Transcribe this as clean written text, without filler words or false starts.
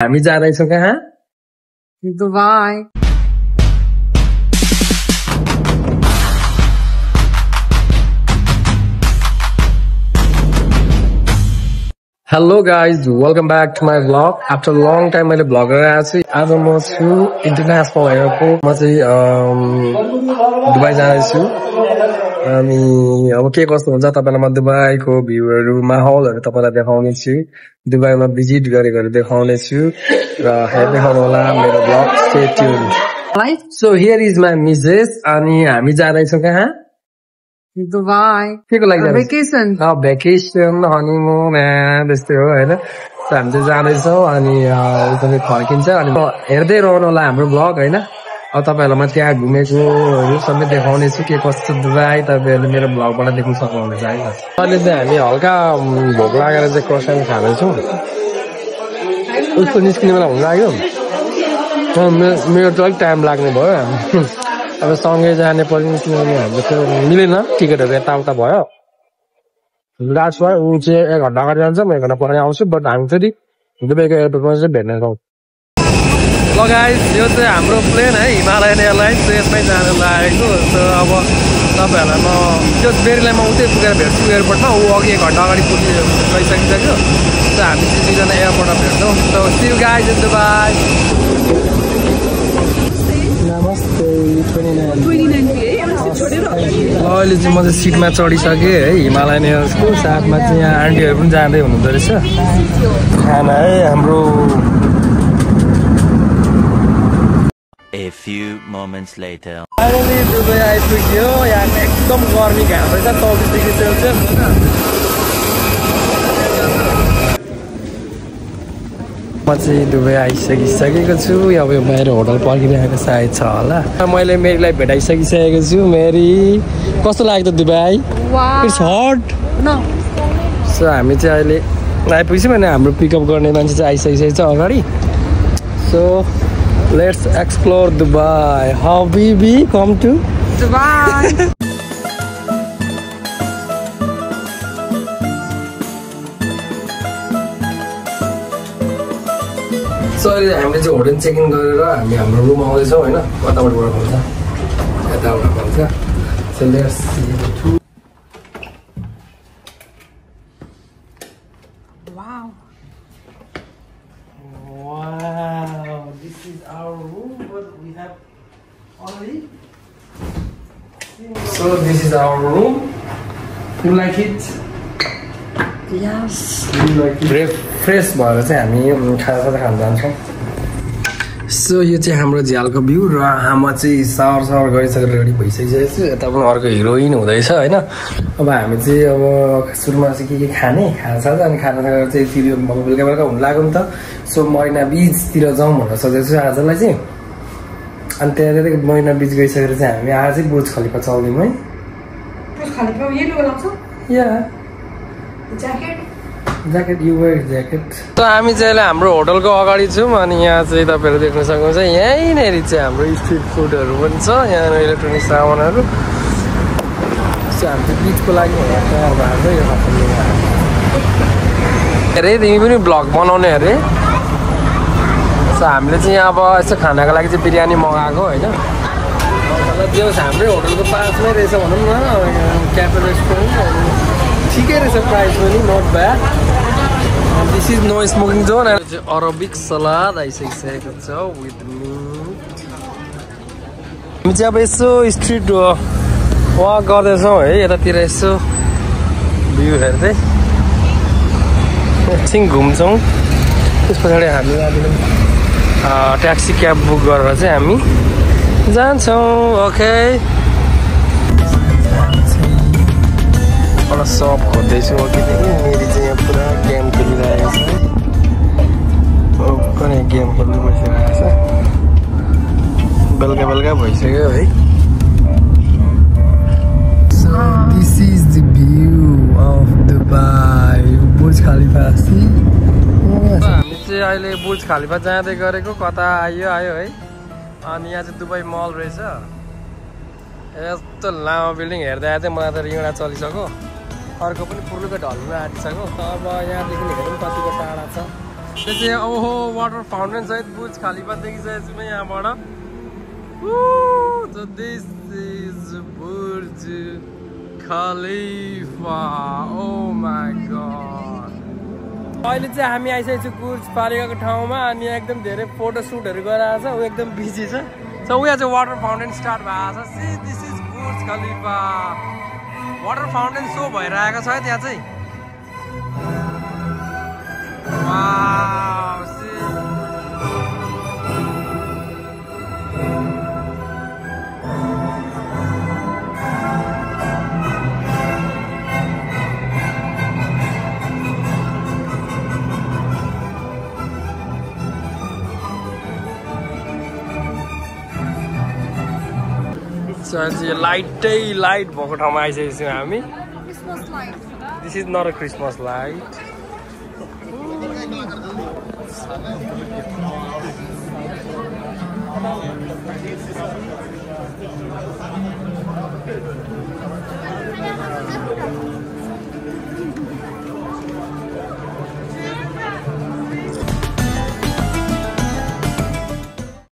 हामी जाँदैछौँ कहाँ? Dubai. Hello guys, welcome back to my vlog. After a long time मैले vlog गरेर आएको छु। आज म छु इन्टरनेसनल एयरपोर्ट। म चाहिँ दुबई जाँदैछु। अनि अब के कस्तो हुन्छ तपाईलाई म दुबईको भ्यूहरु माहौलहरु तपाईलाई देखाउने छु। दुबईमा भिजिट गरेकोहरु देखाउने छु र हेर्दै गर्नु होला मेरो vlog. Stay tuned. So here is my missus अनि हामी जाँदैछौँ कहाँ? दुबई। के को लागि भेकेसन? भेकेसन हनीमुन त्यस्तै हो हैन। सो हामी चाहिँ जाँदैछौँ अनि एकदमै फर्किन्छ अनि हेर्दै रहनु होला हाम्रो भ्लग हैन। अब तपाईहरुलाई म त्यहाँ घुमेकोहरु सबै देखाउने छु के कस्तो दुबई तपाईहरुले मेरो भ्लगबाट देख्न सक्नुहुन्छ है। अहिले चाहिँ हामी हल्का भोक लागेर चाहिँ क्रसन खाँदै छौँ। उसको निस्किने बेला हुन लाग्यो। मेरो चाहिँ अलिक टाइम लाग्ने भयो। अब सँगै जाने पर्ने किनभने हाम्रो त्यो मिलेन टिकटहरु यताउता भयो। लास्ट भयो ऊ चाहिँ 1 घण्टा अगाडि जान्छ म 1 घण्टा पछि आउँछु बट हामी फेरि दुबईको एयरपोर्टमा चाहिँ भेट्ने छौँ। ल गाइस यो चाहिँ हाम्रो प्लेन है हिमालयन एयरलाइन्स यसमै जान लागेको। सो अब तपाईहरुलाई म त्यो बेरीलाई म उतै पुगेर भेट्छु एयरपोर्टमा। ऊ अघि 1 घण्टा अगाडि गइसकिसक्यो। सो हामी चाहिँ दुईजना एयरपोर्टमा भेट्छौँ। So see you guys in Dubai. नमस्ते 29 अहिले चाहिँ म चाहिँ सिटमा चढिसकेँ है हिमालयन एयर्सको। साथमा चाहिँ यहाँ आन्टीहरू पनि जाँदै हुनुहुँदो रहेछ। खाना है हाम्रो। A few moments later. Finally Dubai आइपुग्यो। यहाँ एकदम गर्मी घाम रहेछ 24 डिग्री सेल्सियस हैन। म चाहिँ दुबई आइसकिसकेको छु। अब यो बाहिर होटल पर्खिरहेको सायद छ होला। मैले मेरीलाई भेटाइसकिसकेको छु। मेरी कस्तो लाग्यो दुबई? It's hot. सो हामी चाहिँ अहिले आइपुग्छौँ अनि हाम्रो पिकअप गर्ने मान्छे चाहिँ आइसकिसकेको छ अगाडि। So let's explore Dubai. हबिबी कम टु दुबई। सो अहिले हामीले चाहिँ होटल चेक इन गरेर हामी हाम्रो रुम आउँदैछौँ होइन। कताबाट पाउँछ यताबाट पाउँछ। So let's see. Wow. Wow, this is our room, but we have only. So this is our room. You like it? Yes. You like it? Fresh भएर चाहिँ हामी खाजा खान जान्छौँ। सो यो चाहिँ हाम्रो झ्यालको भ्यू र म चाहिँ सावर गरिसकेर रेडी भइसकिसकेको छु। यता पनि अर्को हिरोइन हुँदैछ होइन। अब हामी चाहिँ अब सुरुमा चाहिँ के खाने खाजा अनि खाना खाएर चाहिँ फेरि बेलुका बेलुका हुन लाग्यो नि त। सो मरिना बिचतिर जाउँ भनेर सोचेको छु आजलाई चाहिँ। अनि त्यहाँदेखि मरिना बिच गइसकेर चाहिँ हामी आज चाहिँ बुर्ज खलिफा चल्दिउँ है। बुर्ज खलिफा यही लगाउँछ? या ज्याकेट यु वेयर ज्याकेट। त हामी चाहिँ अहिले हाम्रो होटलको अगाडि छौँ अनि यहाँ चाहिँ तपाईँहरू देख्न सक्नुहुन्छ यहीँनिर चाहिँ हाम्रो स्ट्रिट फुडहरू पनि छ। यहाँ इलेक्ट्रोनिक सामानहरू। सो हामी चाहिँ बिचको लागि तयार भएको यो अरे तिमी पनि भ्लग बनाउने अरे। सो हामीले चाहिँ अब यसो खानाको लागि चाहिँ बिरयानी मगाएको होइन। जो हाम्रै होटलको पासमै रहेछ भनौँ न क्याफे रेस्टुरेन्ट। ठिकै रहेछ प्राइस पनि not bad. This is no smoking zone. Arabic salad आइसकिसकेको छ विथ मिट। हामी चाहिँ अब यसो स्ट्रिट वाक गर्दैछौँ है यतातिर यसो भ्यू हेर्दै एकछिन घुम्छौँ। त्यस पछाडि हामी ट्याक्सी क्याब बुक गरेर चाहिँ हामी जान्छौँ। ओके एउटा सप खोज्दैछु अघिदेखि। मेरी चाहिँ यहाँ पुरा गेम खेलिरहेको छ। कुनै गेम खेल्नु बसिरहेको छ। बेलुका बेलुका भइसक्यो है। This is the view of Dubai. Burj Khalifa. हामी चाहिँ अहिले बुर्ज खलिफा जाँदै गरेको कता आयो है। अनि यहाँ चाहिँ दुबई मल रहेछ। यस्तो लामो बिल्डिङ हेर्दा चाहिँ मलाई त रिङडा चलिसक्यो। अर्को पनि पुर्लुकै ढल्न आँटिसक्यो। अब यहाँदेखि हेरौँ कतिको टाढा छ। ओहो वाटर फाउन्टेन सहित बुर्ज खलिफा देखिसकेको छु म यहाँबाट so this is Burj Khalifa oh my god अहिले चाहिँ हामी आइसकेको छु बुर्ज खलिफाको ठाउँमा अनि एकदम धेरै फोटो सुटहरु गरिरहेछ उ एकदम बिजी छ सो उहाँ चाहिँ वाटर फाउन्टेन स्टार्ट भएको छ see this is Burj Khalifa water fountain show भइरहेको छ त्यहाँ चाहिँ वाउ सी लाइटै लाइट भएको ठाउँमा आइसकेको छौँ हामी this is not a Christmas light